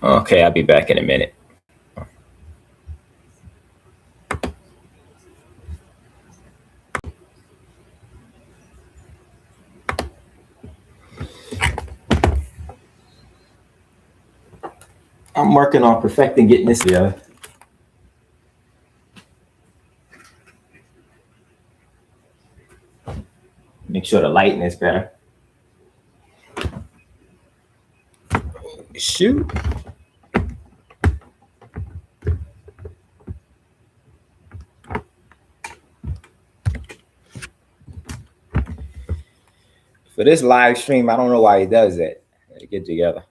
Okay, I'll be back in a minute. I'm working on perfecting getting this together. Make sure the lighting is better. Shoot. For this live stream, I don't know why he does that. Get together.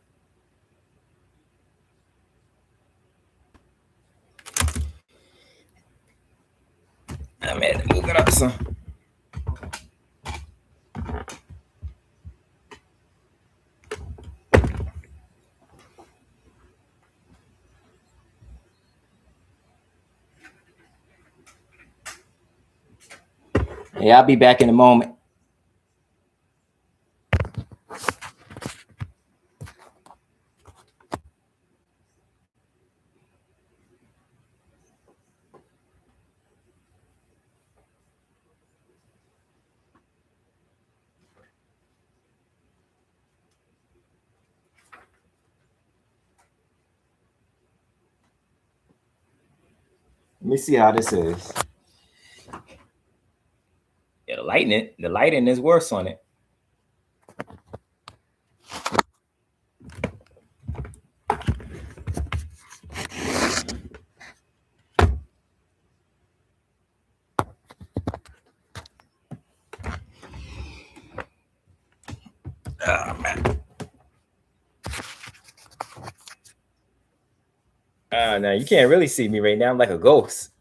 I'm had to move it up some. Yeah, I'll be back in a moment. Let me see how this is. Yeah, the lighting is worse on it. Oh, man. Now you can't really see me right now. I'm like a ghost.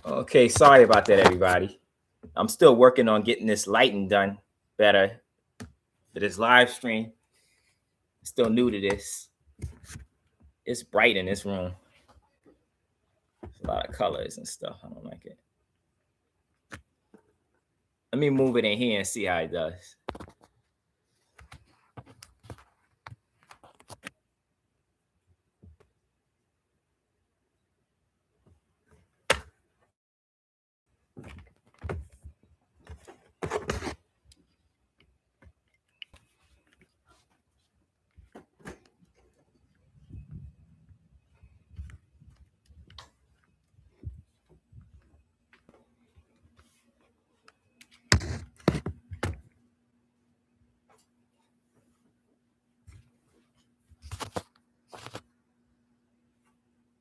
Okay, sorry about that, everybody. I'm still working on getting this lighting done better for this live stream. Still new to this. It's bright in this room. There's a lot of colors and stuff. I don't like it. Let me move it in here and see how it does.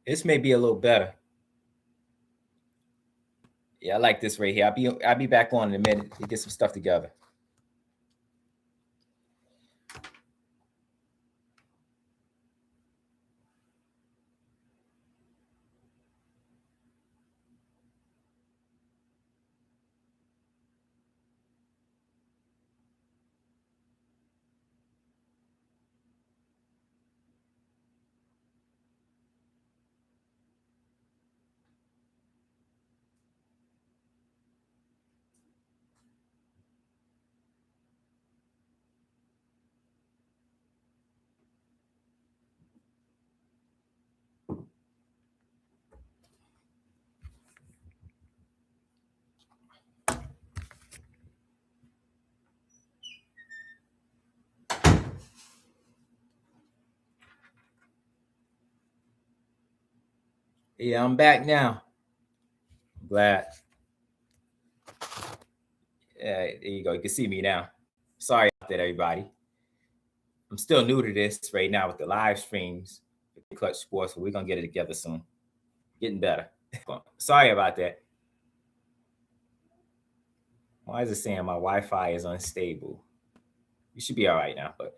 This may be a little better. Yeah, I like this right here. I'll be back on in a minute to get some stuff together. Yeah, I'm back now. I'm glad. Yeah, there you go. You can see me now. Sorry about that, everybody. I'm still new to this right now with the live streams with the Klutch Sports, but we're gonna get it together soon. Getting better. Sorry about that. Why is it saying my Wi-Fi is unstable? You should be all right now. But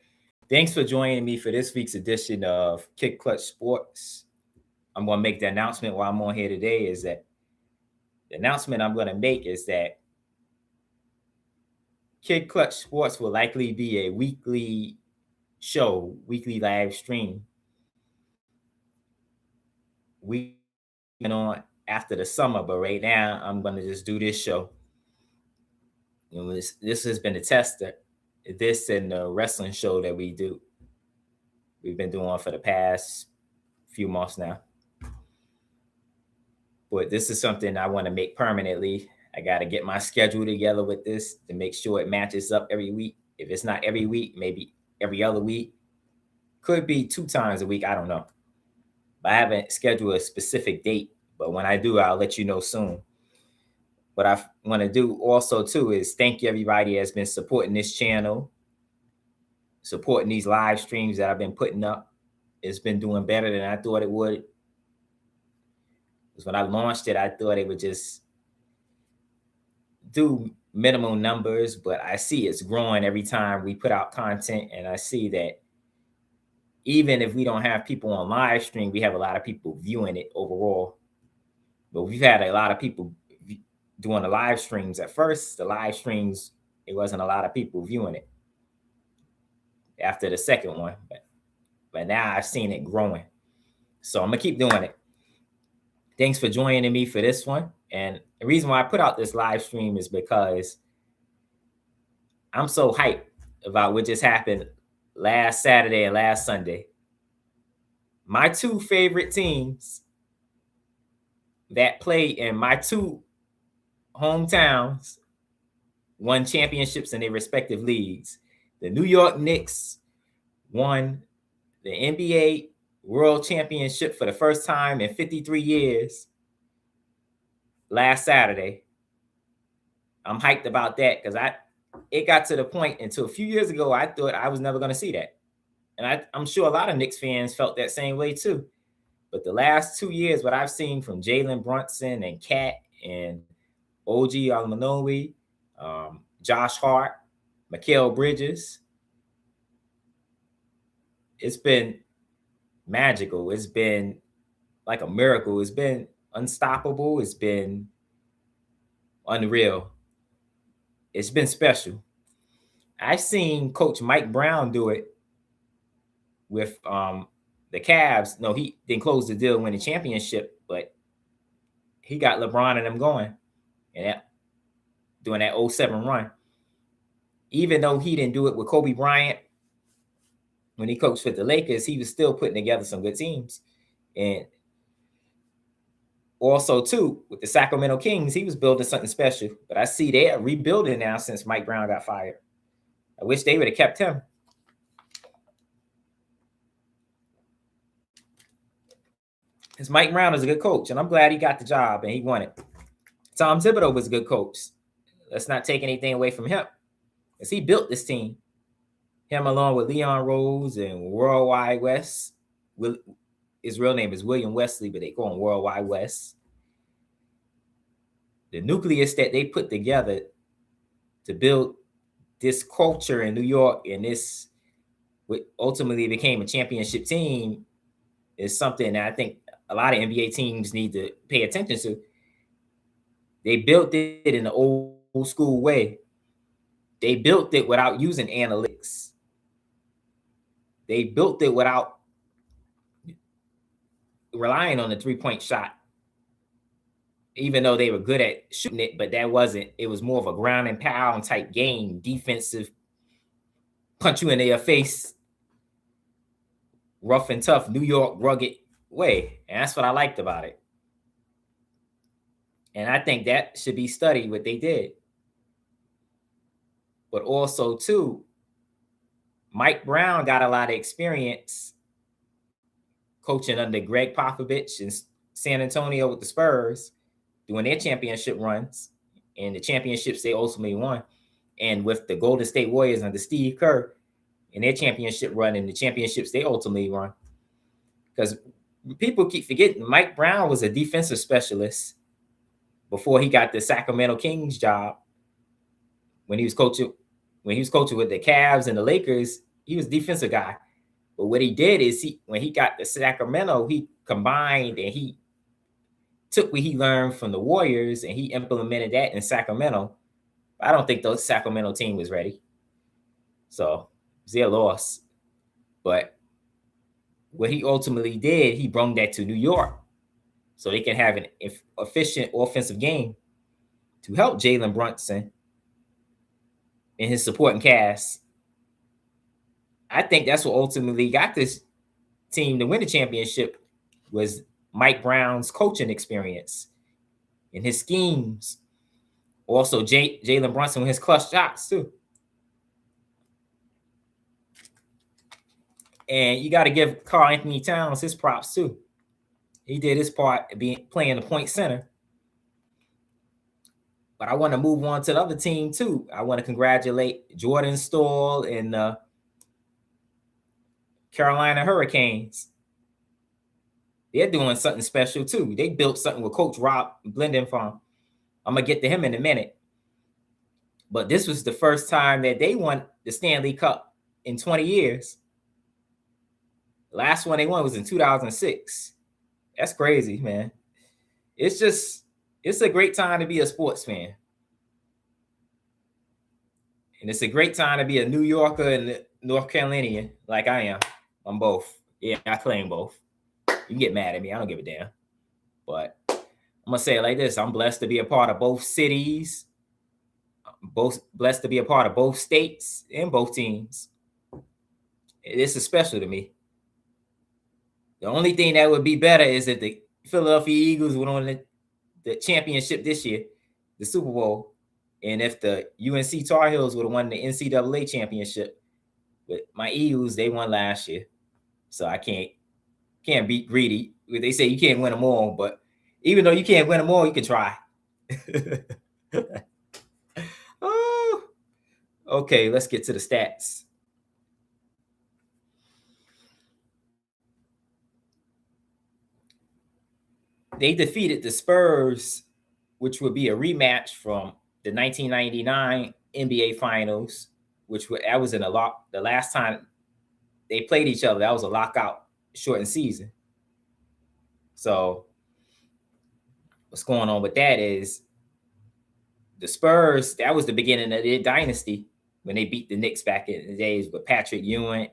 thanks for joining me for this week's edition of Kick Klutch Sports. I'm going to make the announcement while I'm on here today is that the announcement I'm going to make is that Kick Klutch Sports will likely be a weekly show, weekly live stream. We on after the summer, but right now I'm going to just do this show. You know, this has been a tester. This and the wrestling show that we've been doing for the past few months now. But this is something I want to make permanently. I got to get my schedule together with this to make sure it matches up every week. If it's not every week, maybe every other week. Could be 2 times a week. I don't know. But I haven't scheduled a specific date. But when I do, I'll let you know soon. What I want to do also, too, is thank you everybody that's been supporting this channel, supporting these live streams that I've been putting up. It's been doing better than I thought it would. Because when I launched it, I thought it would just do minimum numbers, but I see it's growing every time we put out content. And I see that even if we don't have people on live stream, we have a lot of people viewing it overall. But we've had a lot of people doing the live streams. At first, the live streams, it wasn't a lot of people viewing it after the second one. But now I've seen it growing. So I'm going to keep doing it. Thanks for joining me for this one. And the reason why I put out this live stream is because I'm so hyped about what just happened last Saturday and last Sunday. My 2 favorite teams that play in my 2 hometowns won championships in their respective leagues. The New York Knicks won the NBA World Championship for the first time in 53 years last Saturday. I'm hyped about that because it got to the point until a few years ago, I thought I was never going to see that. And I'm sure a lot of Knicks fans felt that same way too. But the last 2 years, what I've seen from Jalen Brunson and Cat and OG Anunoby, Josh Hart, Mikal Bridges, it's been magical. It's been like a miracle. It's been unstoppable. It's been unreal. It's been special. I've seen Coach Mike Brown do it with the Cavs. No, he didn't close the deal, win the championship, but he got LeBron and them going, and doing that 07 run. Even though he didn't do it with Kobe Bryant when he coached for the Lakers, he was still putting together some good teams. And also, too, with the Sacramento Kings, he was building something special. But I see they're rebuilding now since Mike Brown got fired. I wish they would have kept him. Because Mike Brown is a good coach, and I'm glad he got the job and he won it. Tom Thibodeau was a good coach. Let's not take anything away from him, because he built this team. Him along with Leon Rose and Worldwide West. His real name is William Wesley, but they call him Worldwide West. The nucleus that they put together to build this culture in New York, and this what ultimately became a championship team, is something that I think a lot of NBA teams need to pay attention to. They built it in the old school way. They built it without using analytics. They built it without relying on the 3-point shot, even though they were good at shooting it, but that wasn't, it was more of a ground and pound type game, defensive, punch you in their face, rough and tough, New York rugged way. And that's what I liked about it. And I think that should be studied, what they did. But also, too, Mike Brown got a lot of experience coaching under Greg Popovich in San Antonio with the Spurs, doing their championship runs and the championships they ultimately won. And with the Golden State Warriors under Steve Kerr in their championship run and the championships they ultimately won. Because people keep forgetting Mike Brown was a defensive specialist before he got the Sacramento Kings job. When he was coaching with the Cavs and the Lakers, he was a defensive guy. But what he did is when he got to Sacramento, he combined and he took what he learned from the Warriors and he implemented that in Sacramento. I don't think the Sacramento team was ready. So it's their loss. But what he ultimately did, he brought that to New York so they can have an efficient offensive game to help Jalen Brunson and his supporting cast. I think that's what ultimately got this team to win the championship was Mike Brown's coaching experience and his schemes. Also, Jalen Brunson with his clutch shots too. And you got to give Karl-Anthony Towns his props too. He did his part playing the point center. But I want to move on to the other team too. I want to congratulate Jordan Stoll and Carolina Hurricanes. They're doing something special too. They built something with Coach Rob Blendenfarm. I'm going to get to him in a minute. But this was the first time that they won the Stanley Cup in 20 years. The last one they won was in 2006. That's crazy, man. It's a great time to be a sports fan. And it's a great time to be a New Yorker and North Carolinian like I am. I'm both. Yeah, I claim both. You can get mad at me. I don't give a damn. But I'm going to say it like this. I'm blessed to be a part of both cities. Blessed to be a part of both states and both teams. This is special to me. The only thing that would be better is that the Philadelphia Eagles would win the championship this year, the Super Bowl, and if the UNC Tar Heels would have won the NCAA championship. But my Eagles, they won last year, so I can't be greedy. They say you can't win them all, but even though you can't win them all, you can try. Oh, okay, let's get to the stats. They defeated the Spurs, which would be a rematch from the 1999 NBA Finals, that was the last time they played each other. That was a lockout shortened season. So what's going on with that is the Spurs, that was the beginning of their dynasty when they beat the Knicks back in the days with Patrick Ewing.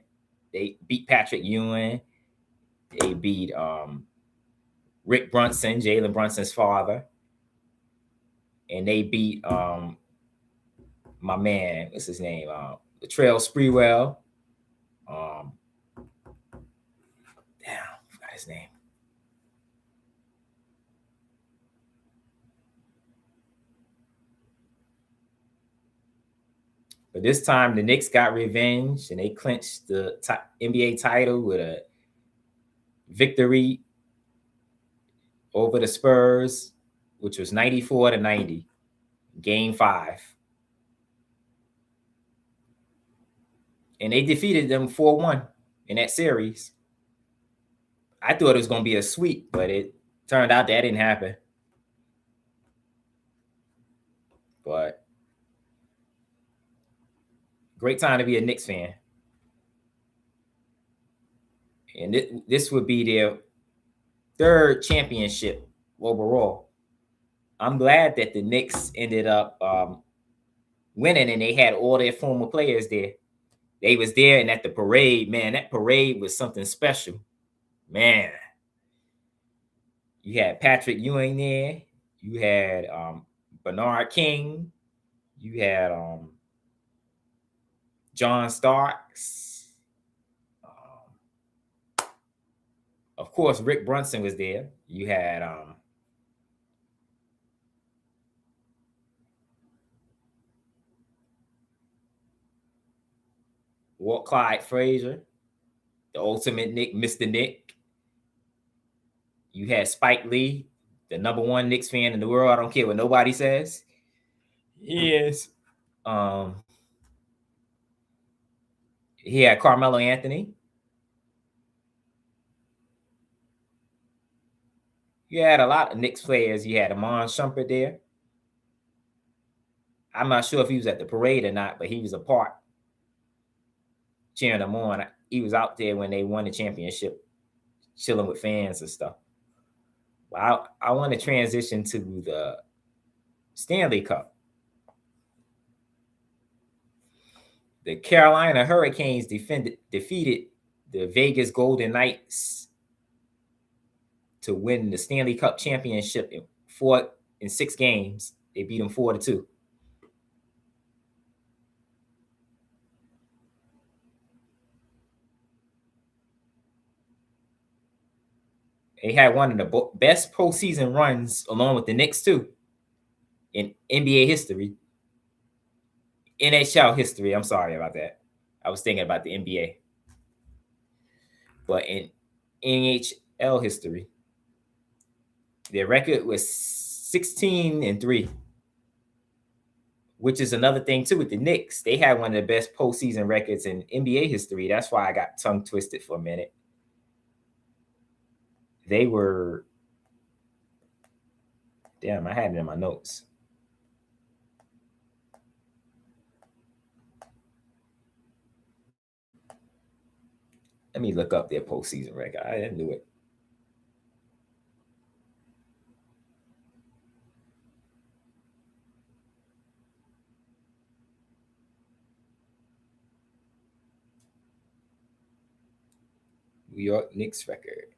They beat Patrick Ewing. They beat Rick Brunson, Jalen Brunson's father. And they beat my man, what's his name? Latrell Sprewell. Damn, I forgot his name. But this time the Knicks got revenge and they clinched the NBA title with a victory over the Spurs, which was 94-90, Game 5. And they defeated them 4-1 in that series. I thought it was going to be a sweep, but it turned out that didn't happen. But great time to be a Knicks fan. And this would be their third championship overall. I'm glad that the Knicks ended up winning and they had all their former players there. They was there and at the parade, man, that parade was something special. Man. You had Patrick Ewing there. You had Bernard King. You had John Starks. Of course, Rick Brunson was there. You had Walt Clyde Frazier, the ultimate Nick, Mr. Nick. You had Spike Lee, the #1 Knicks fan in the world. I don't care what nobody says. Yes. He had Carmelo Anthony. You had a lot of Knicks players. You had Amon Shumpert there. I'm not sure if he was at the parade or not, but he was a part cheering them on. He was out there when they won the championship, chilling with fans and stuff. Well, I want to transition to the Stanley Cup. The Carolina Hurricanes defeated the Vegas Golden Knights to win the Stanley Cup Championship in 6 games. They beat them 4-2. They had one of the best postseason runs, along with the Knicks too, in NBA history. NHL history. I'm sorry about that. I was thinking about the NBA. But in NHL history, their record was 16-3, which is another thing too with the Knicks. They had one of the best postseason records in NBA history. That's why I got tongue twisted for a minute. They were, damn, I had it in my notes. Let me look up their postseason record. I didn't do it. New York Knicks record.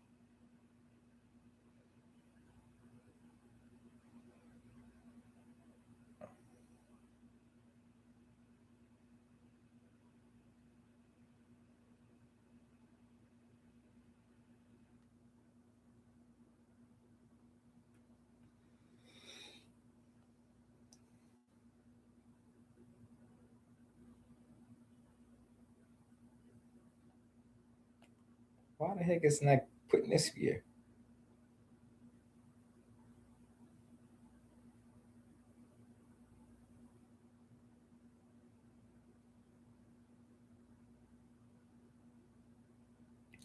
Why the heck is not putting this here?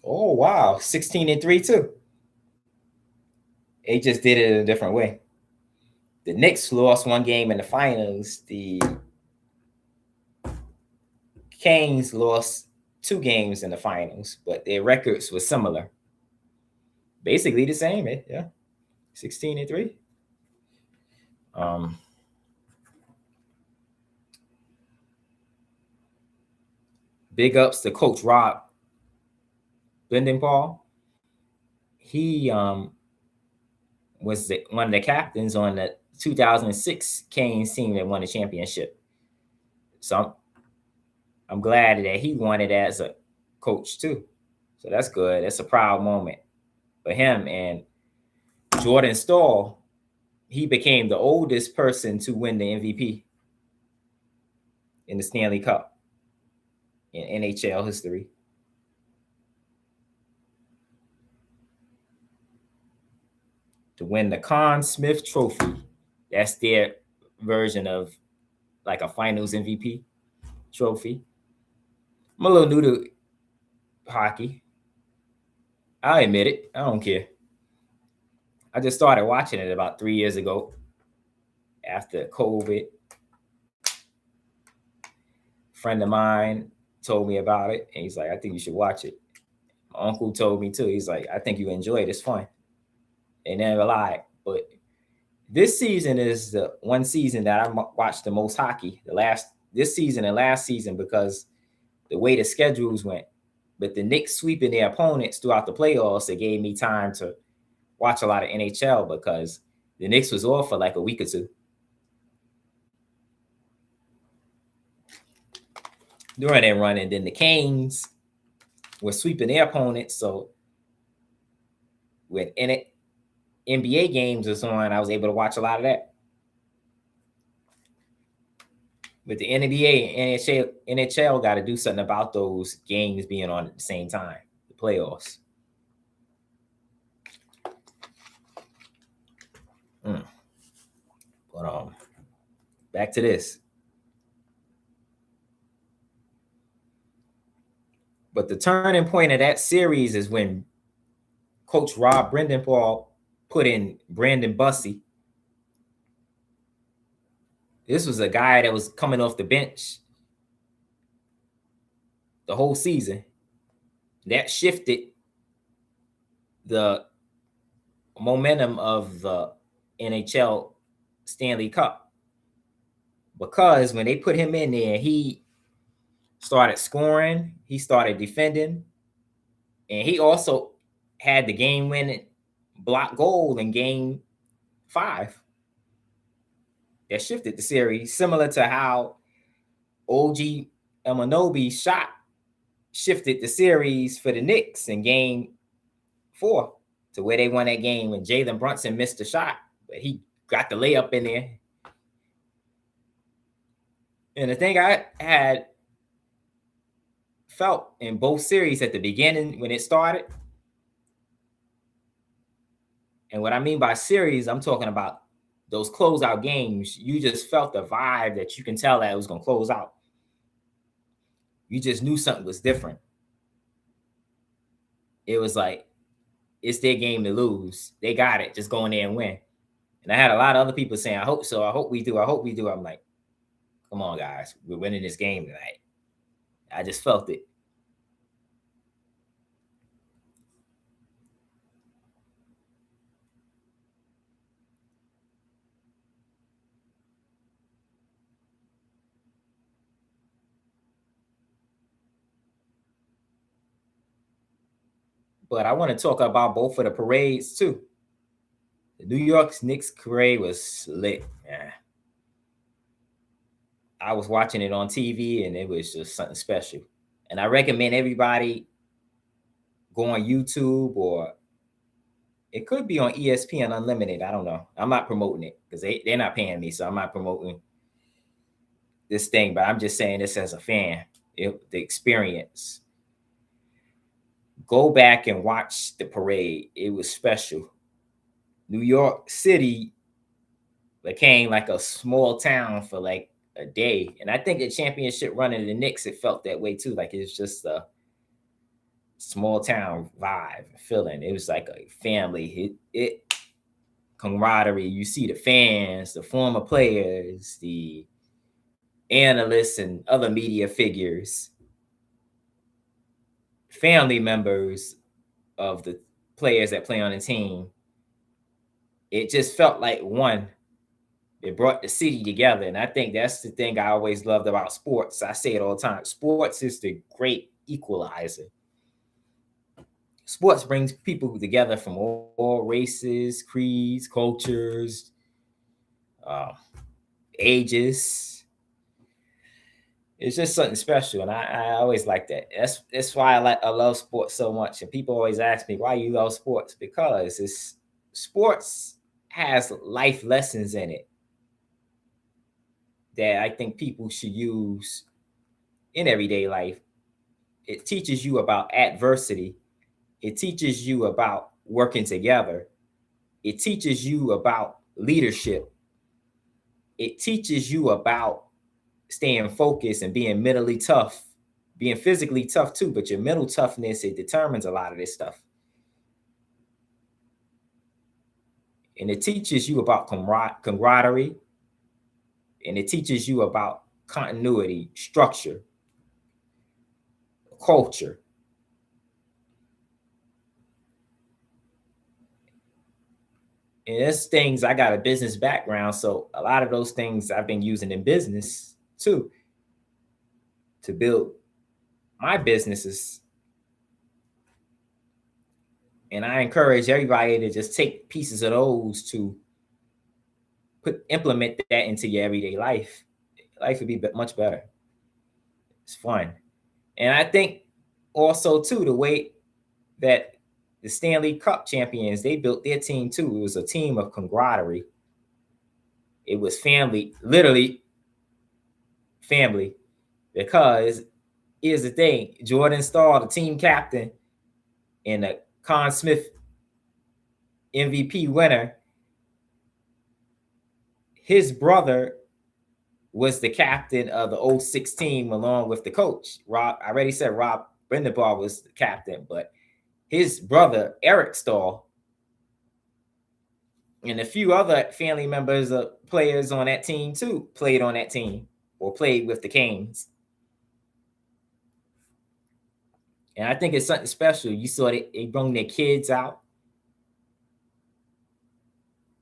Oh wow, 16-3 too. They just did it a different way. The Knicks lost 1 game in the finals. The Canes lost 2 games in the finals, but their records were similar. Basically the same, yeah. 16-3. Big ups to Coach Rob Blendenpaul. He was one of the captains on the 2006 Canes team that won the championship. So I'm glad that he won it as a coach too. So that's good. That's a proud moment for him. And Jordan Stahl, he became the oldest person to win the MVP in the Stanley Cup in NHL history. To win the Conn Smythe Trophy. That's their version of like a finals MVP trophy. I'm a little new to hockey. I admit it. I don't care. I just started watching it about 3 years ago after COVID. A friend of mine told me about it, and he's like, I think you should watch it. My uncle told me too. He's like, I think you enjoy it. It's fun. They never lied. But this season is the one season that I watched the most hockey. This season and last season, because the way the schedules went. But the Knicks sweeping their opponents throughout the playoffs, it gave me time to watch a lot of NHL because the Knicks was off for like a week or two during that run, and then the Canes were sweeping their opponents. So when NBA games was on, I was able to watch a lot of that. But the NBA and NHL got to do something about those games being on at the same time, the playoffs. But back to this. But the turning point of that series is when Coach Rob Blendenpaul put in Brandon Bussey. This was a guy that was coming off the bench the whole season. That shifted the momentum of the NHL Stanley Cup, because when they put him in there, he started scoring, he started defending, and he also had the game-winning block goal in Game 5 that shifted the series, similar to how OG Anunoby's shot shifted the series for the Knicks in Game 4 to where they won that game when Jalen Brunson missed the shot, but he got the layup in there. And the thing I had felt in both series at the beginning when it started, and what I mean by series, I'm talking about those closeout games, you just felt the vibe that you can tell that it was going to close out. You just knew something was different. It was like, it's their game to lose. They got it. Just go in there and win. And I had a lot of other people saying, I hope so. I hope we do. I hope we do. I'm like, come on, guys. We're winning this game tonight. I just felt it. But I want to talk about both of the parades too. The New York Knicks parade was lit. Yeah. I was watching it on TV and it was just something special. And I recommend everybody go on YouTube, or it could be on ESPN Unlimited. I don't know. I'm not promoting it because they're not paying me, so I'm not promoting this thing. But I'm just saying this as a fan, the experience. Go back and watch the parade. It was special. New York City became like a small town for like a day. And I think the championship run of the Knicks, it felt that way too. Like it's just a small town vibe, feeling. It was like a family. It camaraderie. You see the fans, the former players, the analysts, and other media figures, family members of the players that play on the team. It just felt like one. It brought the city together. And I think that's the thing I always loved about sports. I say it all the time. Sports is the great equalizer. Sports brings people together from all races, creeds, cultures, ages. It's just something special, and I always like that. That's why I love sports so much. And people always ask me, why you love sports? Because sports has life lessons in it that I think people should use in everyday life. It teaches you about adversity. It teaches you about working together. It teaches you about leadership. It teaches you about staying focused and being mentally tough, being physically tough too, but your mental toughness, it determines a lot of this stuff. And it teaches you about camaraderie, and it teaches you about continuity, structure, culture. And there's things, I got a business background, so a lot of those things I've been using in business too to build my businesses. And I encourage everybody to just take pieces of those to implement that into your everyday life. Life would be much better. It's fun. And I think also too, the way that the Stanley Cup Champions, they built their team too. It was a team of camaraderie. It was family, literally family. Because here's the thing, Jordan Stahl, the team captain, and the Conn Smith MVP winner, his brother was the captain of the 06 team along with the coach. Rob, I already said Rob Brendenbaugh was the captain, but his brother, Eric Stahl, And a few other family members of players on that team too played on that team or played with the Canes. And I think it's something special. You saw they bring their kids out,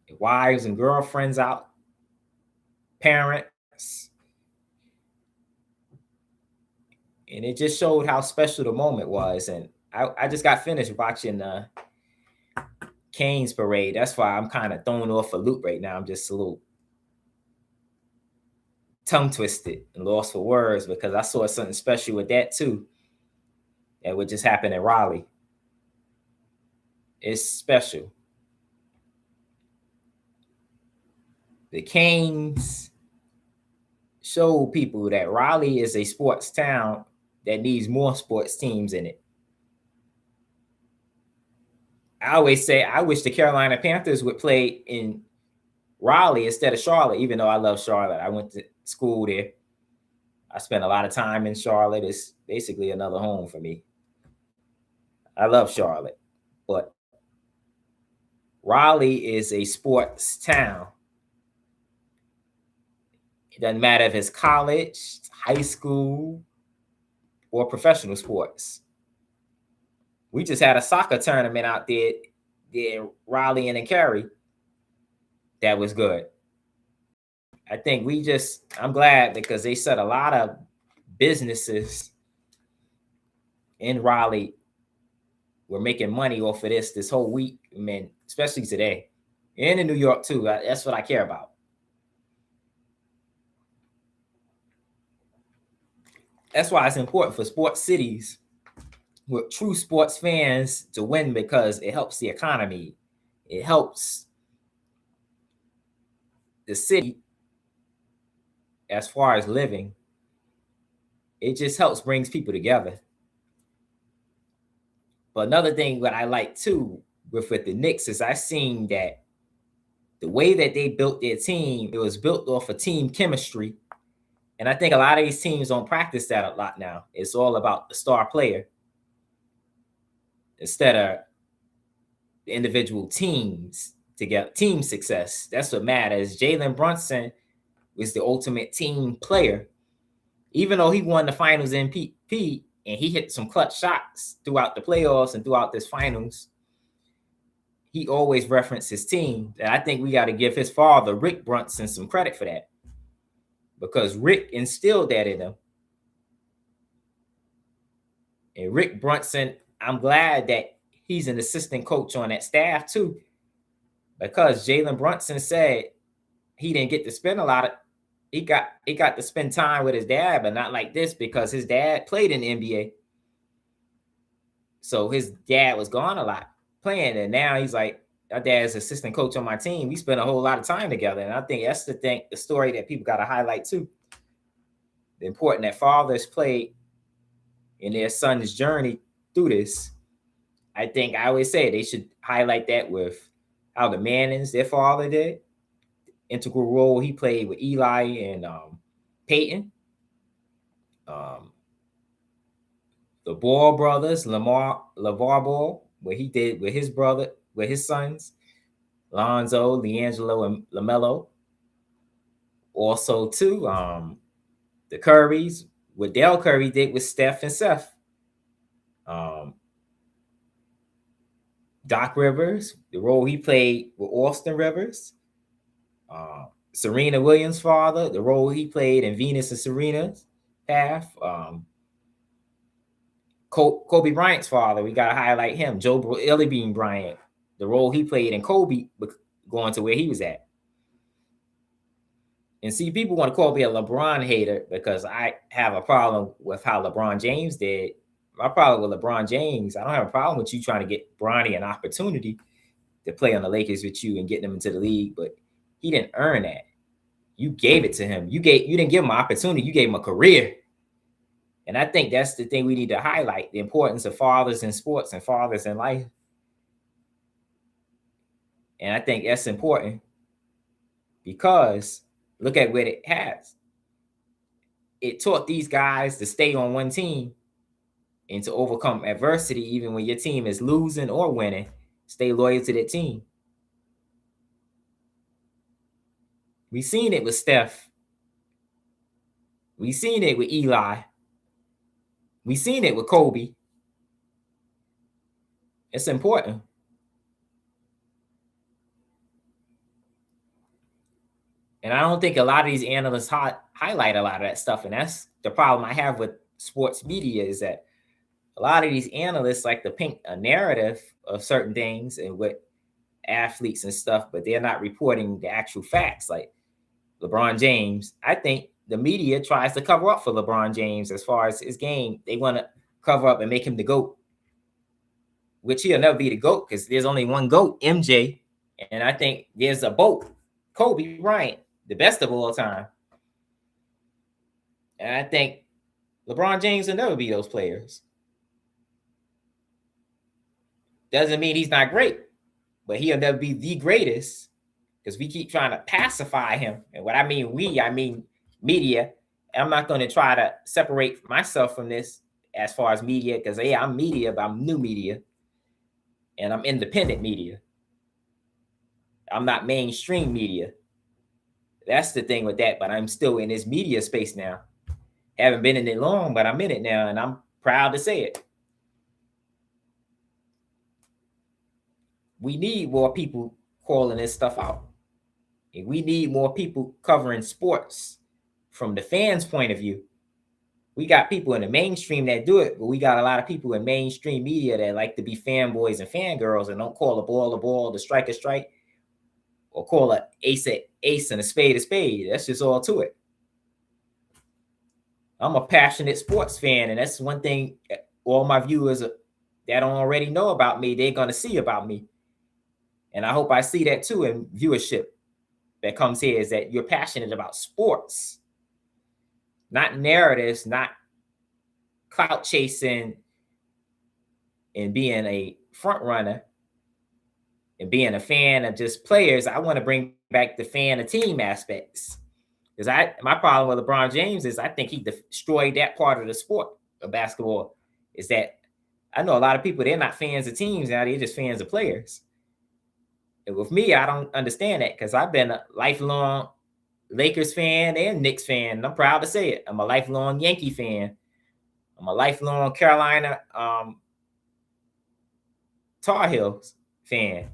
their wives and girlfriends out, parents. And it just showed how special the moment was. And I just got finished watching the Canes parade. That's why I'm kind of thrown off a loop right now. I'm just a little tongue twisted and lost for words because I saw something special with that too. That would just happen in Raleigh. It's special. The Canes show people that Raleigh is a sports town that needs more sports teams in it. I always say I wish the Carolina Panthers would play in Raleigh instead of Charlotte, even though I love Charlotte. I went to school there. I spent a lot of time in Charlotte. It's basically another home for me. I love Charlotte, but Raleigh is a sports town. It doesn't matter if it's college, high school, or professional sports. We just had a soccer tournament out there in Raleigh and in Cary. That was good. I think I'm glad because they said a lot of businesses in Raleigh were making money off of this whole week. I mean, especially today. And in New York too. That's what I care about. That's why it's important for sports cities with true sports fans to win because it helps the economy. It helps the city as far as living. It just helps brings people together. But another thing that I like too with the Knicks is I seen that the way that they built their team, it was built off of team chemistry. And I think a lot of these teams don't practice that a lot now. It's all about the star player instead of the individual teams together, team success. That's what matters. Jalen Brunson was the ultimate team player. Even though he won the finals MVP and he hit some clutch shots throughout the playoffs and throughout this finals, he always referenced his team. And I think we got to give his father, Rick Brunson, some credit for that. Because Rick instilled that in him. And Rick Brunson, I'm glad that he's an assistant coach on that staff too. Because Jalen Brunson said he didn't get to spend a lot of, he got to spend time with his dad, but not like this because his dad played in the NBA. So his dad was gone a lot playing. And now he's like, our dad's assistant coach on my team. We spent a whole lot of time together. And I think that's the story that people got to highlight too. The important that fathers played in their son's journey through this. I think I always say they should highlight that with how the Mannings, their father did. Integral role he played with Eli and Peyton. The Ball brothers, LeVar Ball, what he did with his brother, with his sons, Lonzo, LiAngelo, and LaMelo. Also, too, the Currys, what Dell Curry did with Steph and Seth. Doc Rivers, the role he played with Austin Rivers. Serena Williams' father, the role he played in Venus and Serena's path. Kobe Bryant's father, we got to highlight him. Joe Illybean Bryant, the role he played in Kobe going to where he was at. And see, people want to call me a LeBron hater because I have a problem with how LeBron James did. My problem with LeBron James, I don't have a problem with you trying to get Bronny an opportunity to play on the Lakers with you and getting him into the league, but he didn't earn that. You gave it to him. You didn't give him an opportunity. You gave him a career. And I think that's the thing we need to highlight, the importance of fathers in sports and fathers in life. And I think that's important because look at what it has. It taught these guys to stay on one team and to overcome adversity, even when your team is losing or winning, stay loyal to that team. We seen it with Steph. We seen it with Eli. We seen it with Kobe. It's important. And I don't think a lot of these analysts highlight a lot of that stuff. And that's the problem I have with sports media, is that a lot of these analysts like to paint a narrative of certain things and with athletes and stuff, but they're not reporting the actual facts. Like LeBron James, I think the media tries to cover up for LeBron James as far as his game. They want to cover up and make him the GOAT, which he'll never be the GOAT because there's only one GOAT, MJ. And I think there's a boat, Kobe Bryant, the best of all time. And I think LeBron James will never be those players. Doesn't mean he's not great, but he'll never be the greatest because we keep trying to pacify him. And what I mean I mean media. And I'm not going to try to separate myself from this as far as media, because yeah, I'm media, but I'm new media. And I'm independent media. I'm not mainstream media. That's the thing with that, but I'm still in this media space now. Haven't been in it long, but I'm in it now, and I'm proud to say it. We need more people calling this stuff out. And we need more people covering sports from the fans' point of view. We got people in the mainstream that do it, but we got a lot of people in mainstream media that like to be fanboys and fangirls and don't call a ball, the strike a strike, or call an ace and a spade a spade. That's just all to it. I'm a passionate sports fan, and that's one thing all my viewers that don't already know about me, they're going to see about me. And I hope I see that too in viewership that comes here, is that you're passionate about sports, not narratives, not clout chasing and being a front runner and being a fan of just players. I want to bring back the fan of team aspects. Because my problem with LeBron James is I think he destroyed that part of the sport of basketball. Is that I know a lot of people, they're not fans of teams now, they're just fans of players. And with me, I don't understand that, because I've been a lifelong Lakers fan and Knicks fan. And I'm proud to say it. I'm a lifelong Yankee fan. I'm a lifelong Carolina Tar Heels fan.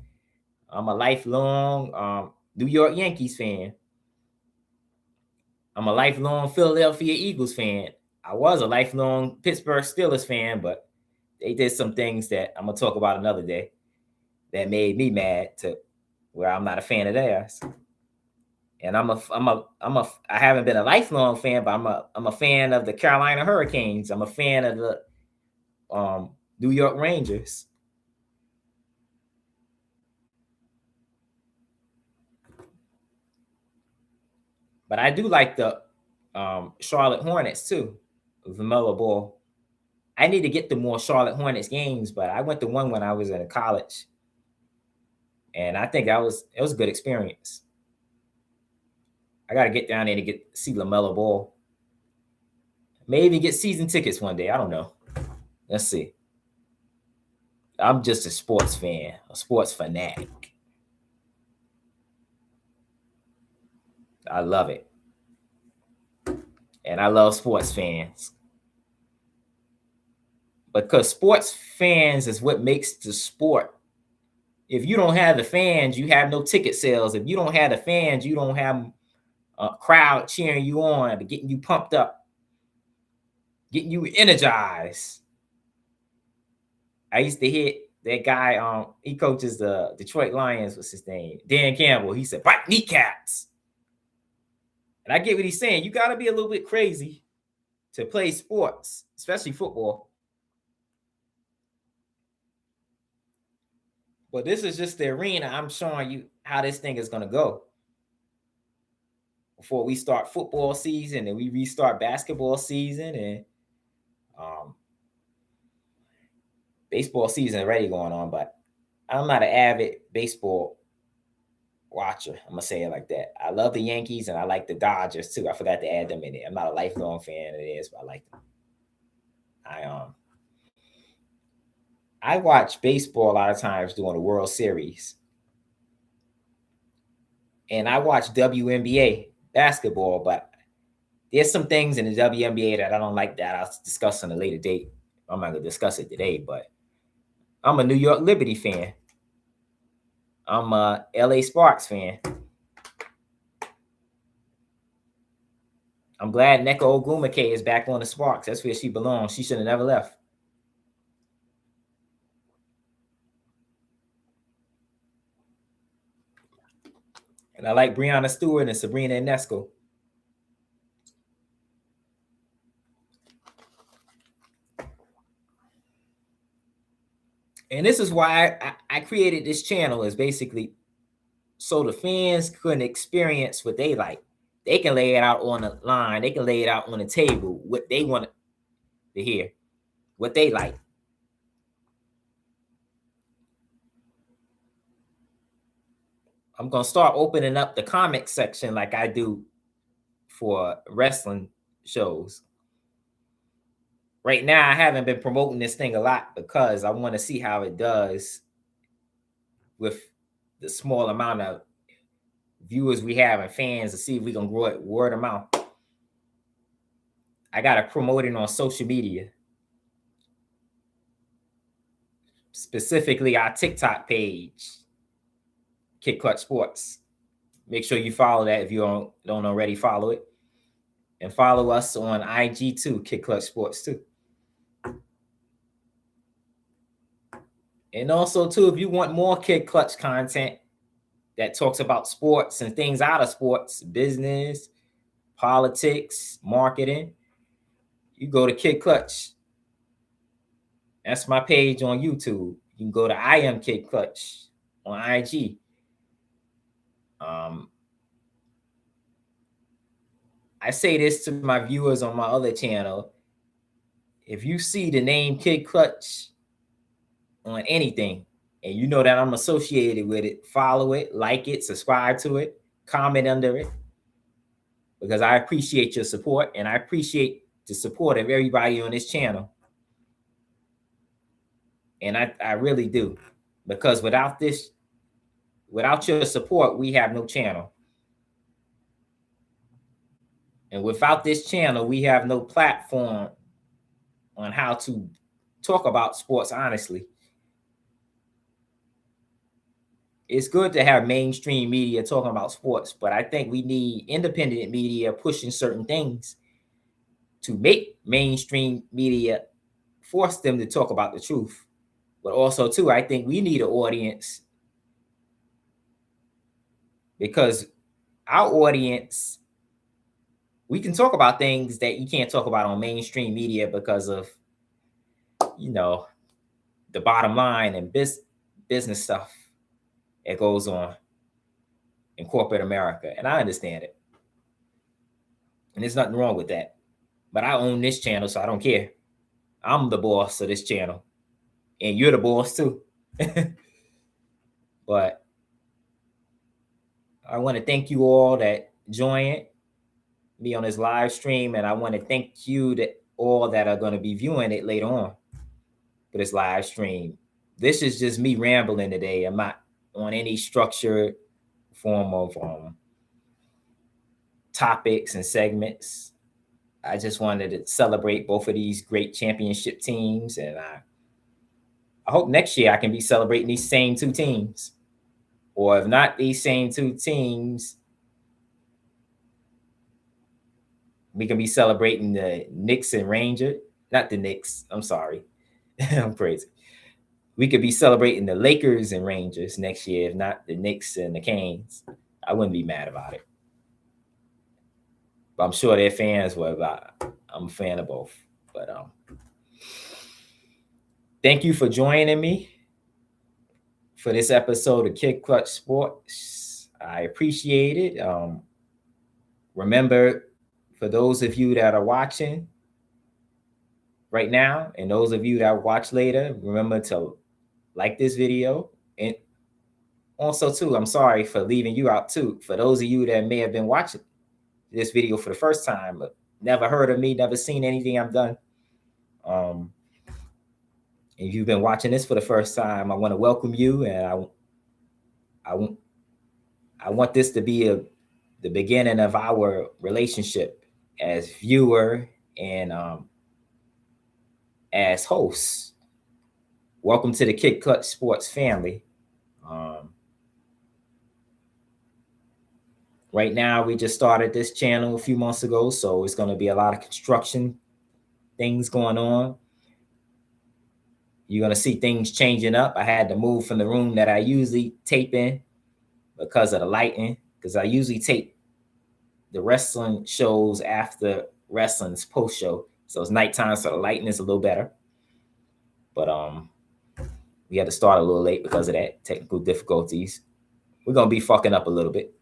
I'm a lifelong New York Yankees fan. I'm a lifelong Philadelphia Eagles fan. I was a lifelong Pittsburgh Steelers fan, but they did some things that I'm gonna talk about another day that made me mad to where I'm not a fan of theirs. And I haven't been a lifelong fan, but I'm a fan of the Carolina Hurricanes. I'm a fan of the New York Rangers. But I do like the Charlotte Hornets too, with LaMelo Ball. I need to get to more Charlotte Hornets games, but I went to one when I was in college, and I think it was a good experience. I got to get down there to see LaMelo Ball. Maybe get season tickets one day. I don't know. Let's see. I'm just a sports fan, a sports fanatic. I love it. And I love sports fans. Because sports fans is what makes the sport. If you don't have the fans, you have no ticket sales. If you don't have the fans, you don't have a crowd cheering you on, getting you pumped up, getting you energized. I used to hear that guy, he coaches the Detroit Lions. What's his name? Dan Campbell. He said, "Bite kneecaps." And I get what he's saying. You got to be a little bit crazy to play sports, especially football. But this is just the arena. I'm showing you how this thing is going to go before we start football season and we restart basketball season, and baseball season already going on. But I'm not an avid baseball watcher. I'm gonna say it like that. I love the Yankees and I like the Dodgers too. I forgot to add them in there. I'm not a lifelong fan of theirs, but I like them. I watch baseball a lot of times during the World Series. and I watch WNBA basketball, but there's some things in the WNBA that I don't like that I'll discuss on a later date. I'm not gonna discuss it today, but I'm a New York Liberty fan. I'm a LA Sparks fan. I'm glad Nneka Ogwumike is back on the Sparks. That's where she belongs. She should have never left. And I like Breanna Stewart and Sabrina Ionescu. And this is why I created this channel, is basically so the fans couldn't experience what they like. They can lay it out on the line. They can lay it out on the table, what they want to hear, what they like. I'm going to start opening up the comic section like I do for wrestling shows. Right now, I haven't been promoting this thing a lot because I want to see how it does with the small amount of viewers we have and fans, to see if we can grow it word of mouth. I got to promote it on social media, specifically our TikTok page, Klutch Sports. Make sure you follow that if you don't already follow it. And follow us on IG too, Klutch Sports too. And also too, if you want more Klutch content that talks about sports and things out of sports, business, politics, marketing, you go to Klutch. That's my page on YouTube. You can go to I Am Klutch on IG. I say this to my viewers on my other channel. If you see the name Klutch on anything, and you know that I'm associated with it, follow it, like it, subscribe to it, comment under it, because I appreciate your support, and I appreciate the support of everybody on this channel. And I really do, because without your support, we have no channel. And without this channel, we have no platform on how to talk about sports honestly. It's good to have mainstream media talking about sports, but I think we need independent media pushing certain things to make mainstream media force them to talk about the truth. But also too, I think we need an audience, because our audience, we can talk about things that you can't talk about on mainstream media because of, the bottom line and business stuff that goes on in corporate America. And I understand it. And there's nothing wrong with that. But I own this channel, so I don't care. I'm the boss of this channel. And you're the boss too. But I want to thank you all that join me on this live stream. And I want to thank you all that are going to be viewing it later on for this live stream. This is just me rambling today. I'm not on any structured form of topics and segments. I just wanted to celebrate both of these great championship teams. And I hope next year I can be celebrating these same two teams. Or if not these same two teams, we can be celebrating the Knicks and Rangers. Not the Knicks. I'm sorry. I'm crazy. We could be celebrating the Lakers and Rangers next year, if not the Knicks and the Canes. I wouldn't be mad about it. But I'm sure their fans will. I'm a fan of both. But thank you for joining me for this episode of Klutch Sports. I appreciate it. Remember, for those of you that are watching right now, and those of you that watch later, remember to like this video. And also too, I'm sorry for leaving you out too. For those of you that may have been watching this video for the first time, but never heard of me, never seen anything I've done. If you've been watching this for the first time, I want to welcome you, and I want this to be the beginning of our relationship as viewer and as host. Welcome to the Klutch Sports family. Right now, we just started this channel a few months ago, so it's going to be a lot of construction things going on. You're going to see things changing up. I had to move from the room that I usually tape in because of the lighting, because I usually tape the wrestling shows after wrestling's post show. So it's nighttime, so the lighting is a little better. But we had to start a little late because of that, technical difficulties. We're going to be fucking up a little bit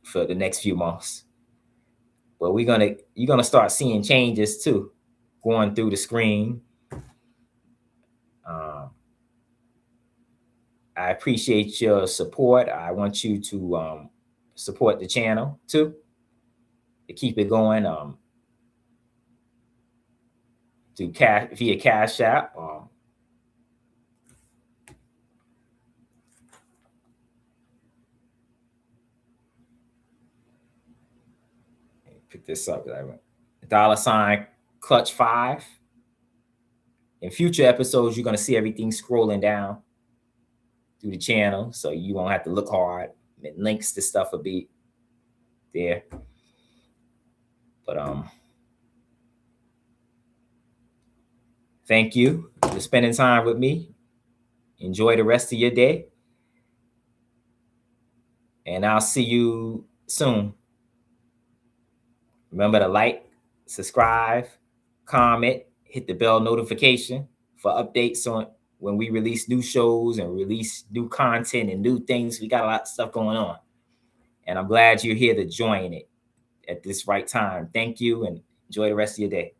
for the next few months. But you're gonna start seeing changes too, going through the screen. I appreciate your support. I want you to support the channel too, to keep it going. Via Cash App. Pick this up. $ Klutch 5. In future episodes, you're gonna see everything scrolling down through the channel, so you won't have to look hard. And links to stuff will be there. But thank you for spending time with me. Enjoy the rest of your day. And I'll see you soon. Remember to like, subscribe, comment, hit the bell notification for updates on when we release new shows and release new content and new things. We got a lot of stuff going on. And I'm glad you're here to join it at this right time. Thank you and enjoy the rest of your day.